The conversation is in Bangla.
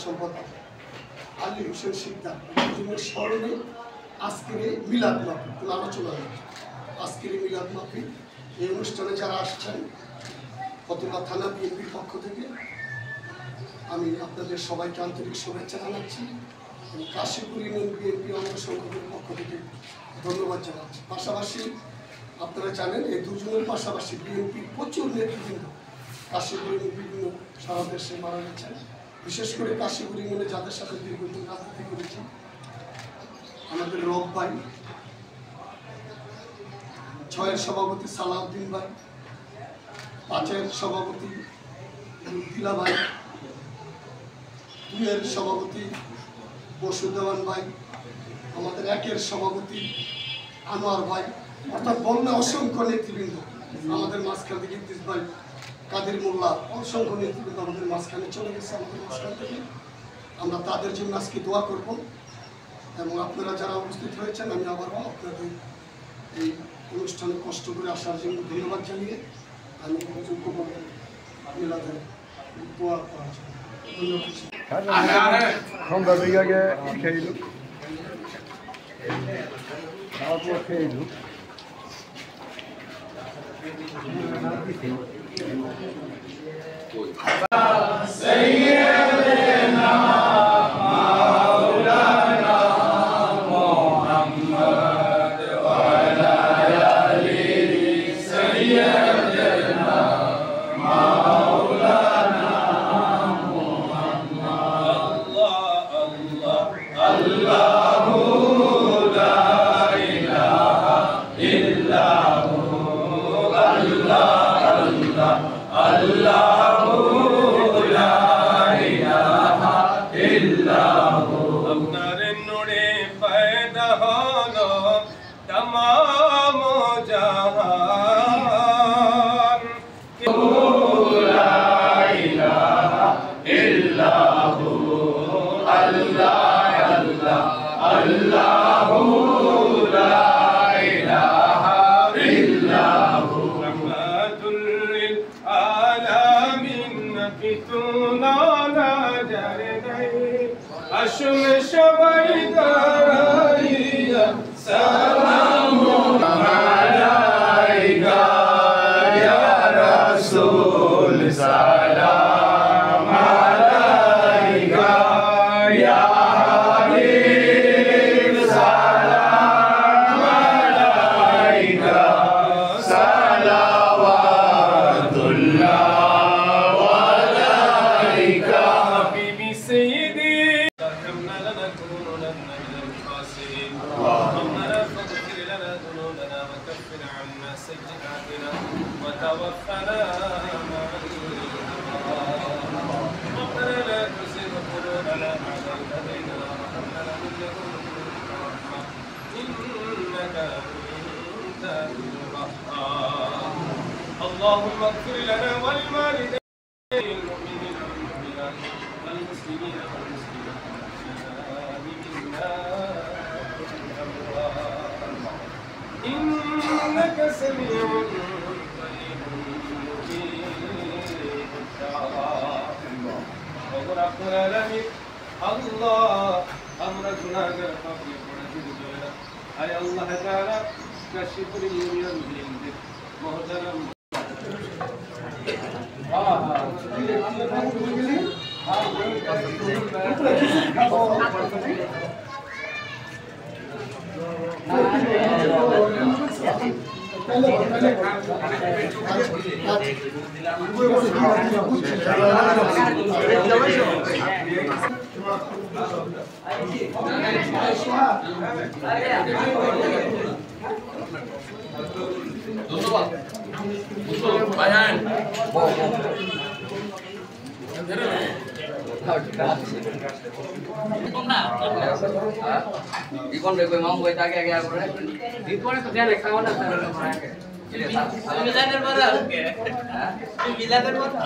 সম্পাদক আলী হোসেন শিকদার স্মরণে আজকের এই মিলাদ মাহফিল আলোচনা হয়েছে। আজকের এই মিলাদ মাহফিল এই অনুষ্ঠানে যারা আসছেন ফতুল্লা থানা বিএনপির পক্ষ থেকে আমি আপনাদের সবাইকে আন্তরিক শুভেচ্ছা জানাচ্ছি এবং কাশীপুর ইউনিয়ন বিএনপি অঙ্গ সংগঠনের পক্ষ থেকে ধন্যবাদ জানাচ্ছি। পাশাপাশি আপনারা জানেন এই দুজনের পাশাপাশি বিএনপির প্রচুর নেতৃবৃন্দ কাশীপুর ইউনিয়ন বিভিন্ন সারা দেশে মারা গেছেন। বিশেষ করে কাশীপুর ইউনিয়নে যাদের সাথে দীর্ঘদিন রাজনীতি করেছি আমাদের রব ভাই, 6-এর সভাপতি সালাউদ্দিন ভাই, 5-এর সভাপতি দিলা ভাই, 2-এর সভাপতি বসুদেওয়ান ভাই, আমাদের 1-এর সভাপতি আনোয়ার ভাই, অর্থাৎ বন্যা অসংখ্য নেতৃবৃন্দ আমাদের মাঝখান থেকে ইদ্রিস ভাই, কাদের মোল্লা, অসংখ্য নেতৃবৃন্দ আমাদের মাঝখানে চলে গেছে। আমাদের মাঝখান থেকে আমরা তাদের জন্য আজকে দোয়া করব এবং আপনারা যারা উপস্থিত হয়েছেন আমি আবারও আপনাদের এই অনুষ্ঠানে কষ্ট করে আসার জন্য ধন্যবাদ জানিয়ে আমি মিলাদের দোয়া করার জন্য আসলে সবাই দাঁড়াইয়া সালাম আলাইকা ইয়া রাসূল সালাম আলাইকা ইয়া হাবিব সালাম আলাইকা সালাওয়াতুল্লাহ আলাইকা হাবিবি সাইয়্যিদি وتوفنا مع الأبرار ربنا لا تزغ قلوبنا بعد إذ هديتنا وهب لنا من لدنك رحمة إنك أنت الوهاب اللهم اغفر لنا ولوالدينا المؤمنين والمؤمنات والمسلمين والمسلمات إنك سميع আল্লাহ আমরা গুনাহগার পাপী অপরাধী হয়ে আয় আল্লাহ তাআলা কাশীপুর ইউনিয়ন বিএনপির মহতারাম Ikon gue mau gue tagih agak apa? Ikon itu dia lekang mana sana mereka. Milianer mana? Milianer mana?